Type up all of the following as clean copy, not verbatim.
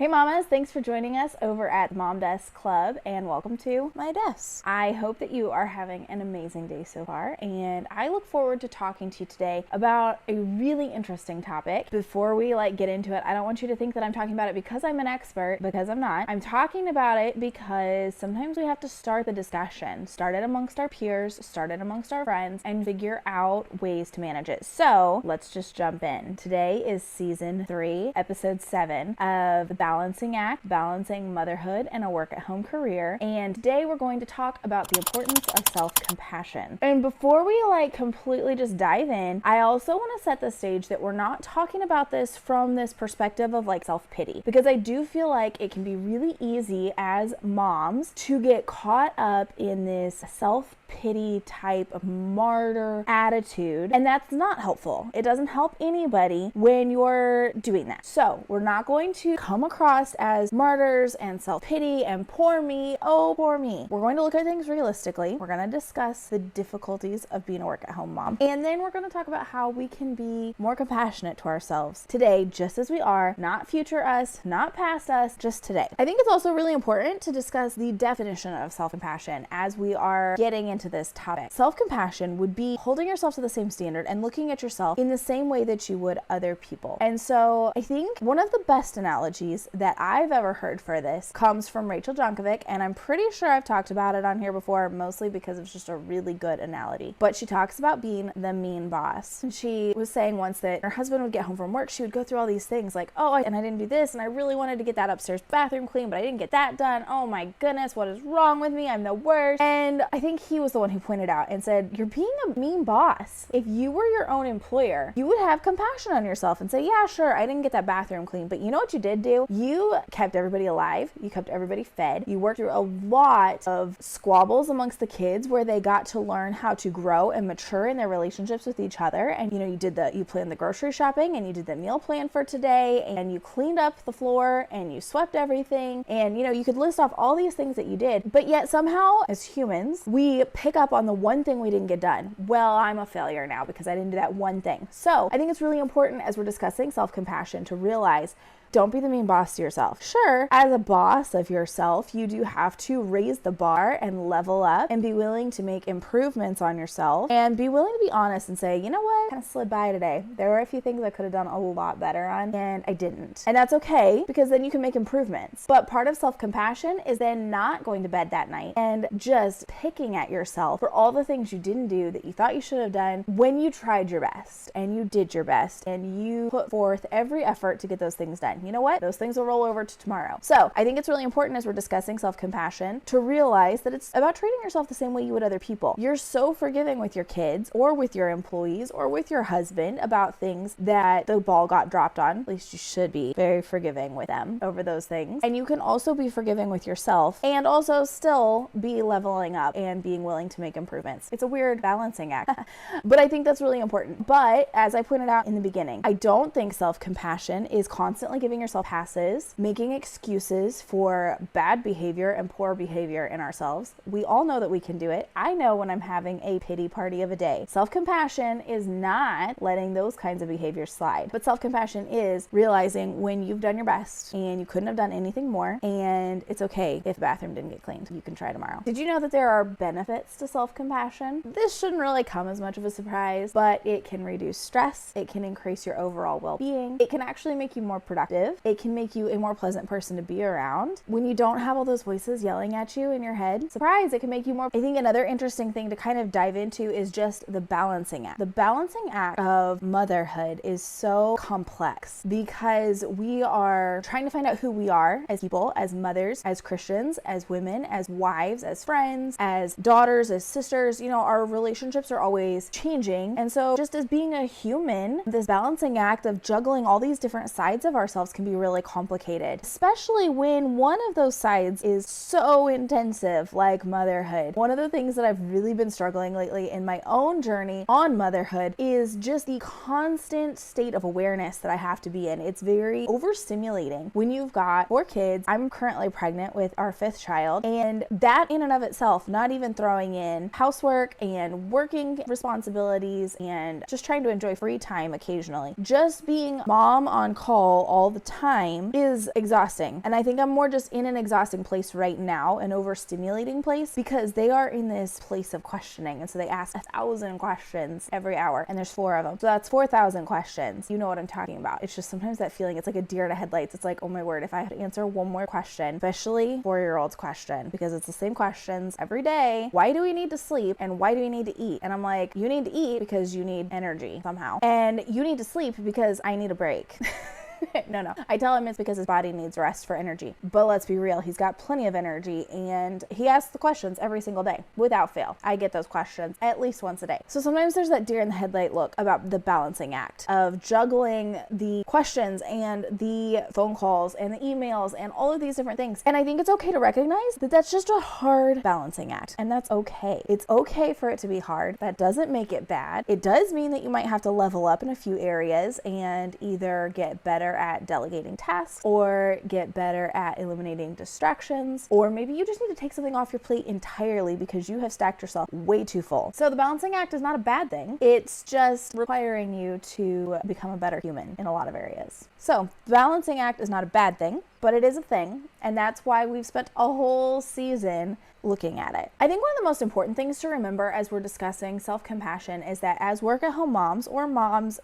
Hey mamas, thanks for joining us over at Mom Desk Club and welcome to my desk. I hope that you are having an amazing day so far, and I look forward to talking to you today about a really interesting topic. Before we get into it, I don't want you to think that I'm talking about it because I'm an expert, because I'm not. I'm talking about it because sometimes we have to start the discussion, start it amongst our peers, start it amongst our friends, and figure out ways to manage it. So let's just jump in. Today is season 3, episode 7 of the Balancing Act, Balancing Motherhood and a Work-at-Home Career. And today we're going to talk about the importance of self-compassion. And before we completely just dive in, I also want to set the stage that we're not talking about this from this perspective of self-pity, because I do feel like it can be really easy as moms to get caught up in this self-pity type of martyr attitude, and that's not helpful. It doesn't help anybody when you're doing that. So we're not going to come across as martyrs and self-pity and poor me, oh poor me. We're going to look at things realistically. We're going to discuss the difficulties of being a work-at-home mom, and then we're going to talk about how we can be more compassionate to ourselves today, just as we are, not future us, not past us, just today. I think it's also really important to discuss the definition of self-compassion as we are getting into this topic. Self-compassion would be holding yourself to the same standard and looking at yourself in the same way that you would other people. And so I think one of the best analogies that I've ever heard for this comes from Rachel Jonkovic, and I'm pretty sure I've talked about it on here before, mostly because it's just a really good analogy. But she talks about being the mean boss. And she was saying once that her husband would get home from work, she would go through all these things like, and I didn't do this, and I really wanted to get that upstairs bathroom clean, but I didn't get that done. Oh my goodness, what is wrong with me? I'm the worst. And I think he was the one who pointed out and said, you're being a mean boss. If you were your own employer, you would have compassion on yourself and say, yeah, sure, I didn't get that bathroom clean, but you know what you did do? You kept everybody alive. You kept everybody fed. You worked through a lot of squabbles amongst the kids where they got to learn how to grow and mature in their relationships with each other. And you planned the grocery shopping, and you did the meal plan for today, and you cleaned up the floor, and you swept everything, and you could list off all these things that you did, but yet somehow as humans we pick up on the one thing we didn't get done. Well, I'm a failure now because I didn't do that one thing. So I think it's really important as we're discussing self-compassion to realize, don't be the mean boss to yourself. Sure, as a boss of yourself, you do have to raise the bar and level up and be willing to make improvements on yourself and be willing to be honest and say, you know what, kind of slid by today. There were a few things I could have done a lot better on, and I didn't. And that's okay, because then you can make improvements. But part of self-compassion is then not going to bed that night and just picking at yourself for all the things you didn't do that you thought you should have done when you tried your best and you did your best and you put forth every effort to get those things done. You know what? Those things will roll over to tomorrow. So I think it's really important as we're discussing self-compassion to realize that it's about treating yourself the same way you would other people. You're so forgiving with your kids or with your employees or with your husband about things that the ball got dropped on. At least you should be very forgiving with them over those things. And you can also be forgiving with yourself and also still be leveling up and being willing to make improvements. It's a weird balancing act, but I think that's really important. But as I pointed out in the beginning, I don't think self-compassion is constantly giving yourself passes, making excuses for bad behavior and poor behavior in ourselves. We all know that we can do it. I know when I'm having a pity party of a day. Self-compassion is not letting those kinds of behaviors slide, but self-compassion is realizing when you've done your best and you couldn't have done anything more, and it's okay if the bathroom didn't get cleaned. You can try tomorrow. Did you know that there are benefits to self-compassion? This shouldn't really come as much of a surprise, but it can reduce stress. It can increase your overall well-being. It can actually make you more productive. It can make you a more pleasant person to be around. When you don't have all those voices yelling at you in your head, surprise, it can make you more. I think another interesting thing to kind of dive into is just the balancing act. The balancing act of motherhood is so complex because we are trying to find out who we are as people, as mothers, as Christians, as women, as wives, as friends, as daughters, as sisters. Our relationships are always changing. And so just as being a human, this balancing act of juggling all these different sides of ourselves can be really complicated, especially when one of those sides is so intensive, like motherhood. One of the things that I've really been struggling lately in my own journey on motherhood is just the constant state of awareness that I have to be in. It's very overstimulating when you've got 4 kids. I'm currently pregnant with our 5th child, and that in and of itself, not even throwing in housework and working responsibilities and just trying to enjoy free time occasionally, just being mom on call all the time is exhausting. And I think I'm more just in an exhausting place right now, an overstimulating place, because they are in this place of questioning. And so they ask 1,000 questions every hour, and there's 4 of them. So that's 4,000 questions. You know what I'm talking about. It's just sometimes that feeling, it's like a deer to headlights. It's like, oh my word, if I had to answer one more question, especially 4-year-old's question, because it's the same questions every day. Why do we need to sleep? And why do we need to eat? And I'm like, you need to eat because you need energy somehow. And you need to sleep because I need a break. No. I tell him it's because his body needs rest for energy. But let's be real, he's got plenty of energy, and he asks the questions every single day without fail. I get those questions at least once a day. So sometimes there's that deer in the headlight look about the balancing act of juggling the questions and the phone calls and the emails and all of these different things. And I think it's okay to recognize that that's just a hard balancing act, and that's okay. It's okay for it to be hard. That doesn't make it bad. It does mean that you might have to level up in a few areas and either get better at delegating tasks or get better at eliminating distractions, or maybe you just need to take something off your plate entirely because you have stacked yourself way too full. So the balancing act is not a bad thing. It's just requiring you to become a better human in a lot of areas. So the balancing act is not a bad thing, but it is a thing, and that's why we've spent a whole season looking at it. I think one of the most important things to remember as we're discussing self-compassion is that as work-at-home moms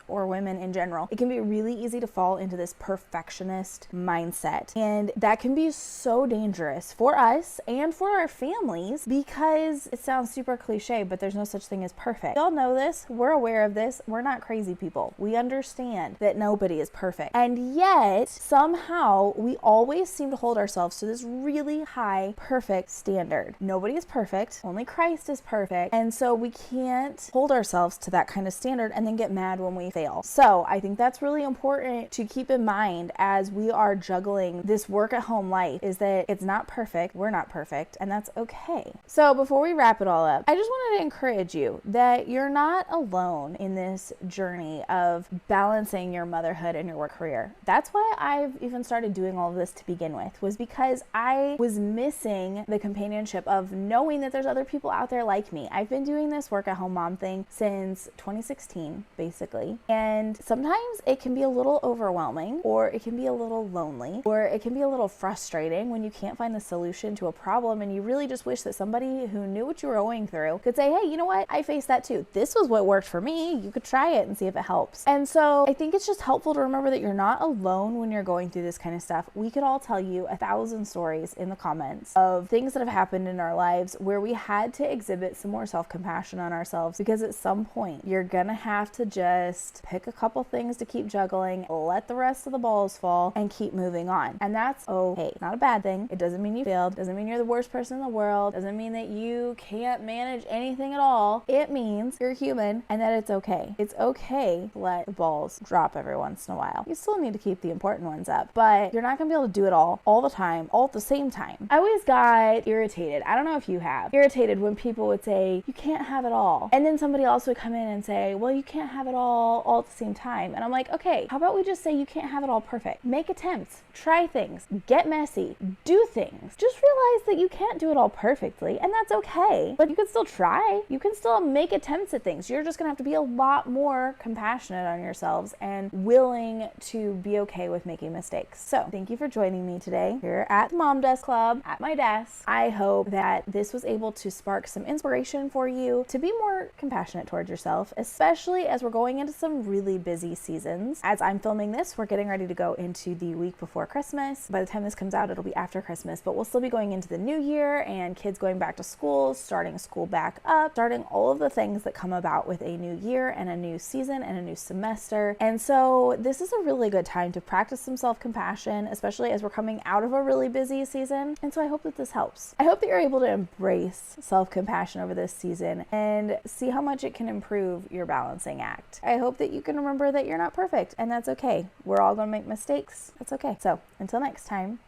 or women in general, it can be really easy to fall into this perfectionist mindset. And that can be so dangerous for us and for our families because it sounds super cliche, but there's no such thing as perfect. We all know this. We're aware of this. We're not crazy people. We understand that nobody is perfect. And yet, somehow, we always seem to hold ourselves to this really high, perfect standard. Nobody is perfect. Only Christ is perfect. And so we can't hold ourselves to that kind of standard and then get mad when we fail. So I think that's really important to keep in mind as we are juggling this work at home life, is that it's not perfect. We're not perfect, and that's okay. So before we wrap it all up, I just wanted to encourage you that you're not alone in this journey of balancing your motherhood and your work career. That's why I've even started doing all of this to begin with, was because I was missing the companionship of knowing that there's other people out there like me. I've been doing this work at home mom thing since 2016, basically. And sometimes it can be a little overwhelming, or it can be a little lonely, or it can be a little frustrating when you can't find the solution to a problem and you really just wish that somebody who knew what you were going through could say, hey, you know what? I faced that too. This was what worked for me. You could try it and see if it helps. And so I think it's just helpful to remember that you're not alone when you're going through this kind of stuff. We could all tell you 1,000 stories in the comments of things that have happened in our lives where we had to exhibit some more self-compassion on ourselves, because at some point you're gonna have to just pick a couple things to keep juggling, let the rest of the balls fall, and keep moving on. And that's okay. Not a bad thing. It doesn't mean you failed. Doesn't mean you're the worst person in the world. Doesn't mean that you can't manage anything at all. It means you're human and that it's okay. It's okay to let the balls drop every once in a while. You still need to keep the important ones up, but you're not gonna be able to do it all the time, all at the same time. I always got irritated. I don't know if you have. Irritated when people would say, you can't have it all. And then somebody else would come in and say, well, you can't have it all at the same time. And I'm like, okay, how about we just say you can't have it all perfect? Make attempts, try things, get messy, do things. Just realize that you can't do it all perfectly, and that's okay. But you can still try. You can still make attempts at things. You're just gonna have to be a lot more compassionate on yourselves and willing to be okay with making mistakes. So thank you for joining me today here at the Mom Desk Club, at my desk. I hope that this was able to spark some inspiration for you to be more compassionate towards yourself, especially as we're going into some really busy seasons. As I'm filming this, we're getting ready to go into the week before Christmas. By the time this comes out, it'll be after Christmas, but we'll still be going into the new year and kids going back to school, starting school back up, starting all of the things that come about with a new year and a new season and a new semester. And so this is a really good time to practice some self-compassion, especially as we're coming out of a really busy season. And so I hope that this helps. I hope that you're able to embrace self-compassion over this season and see how much it can improve your balancing act. I hope that you can remember that you're not perfect, and that's okay. We're all going to make mistakes. That's okay. So until next time,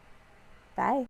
bye.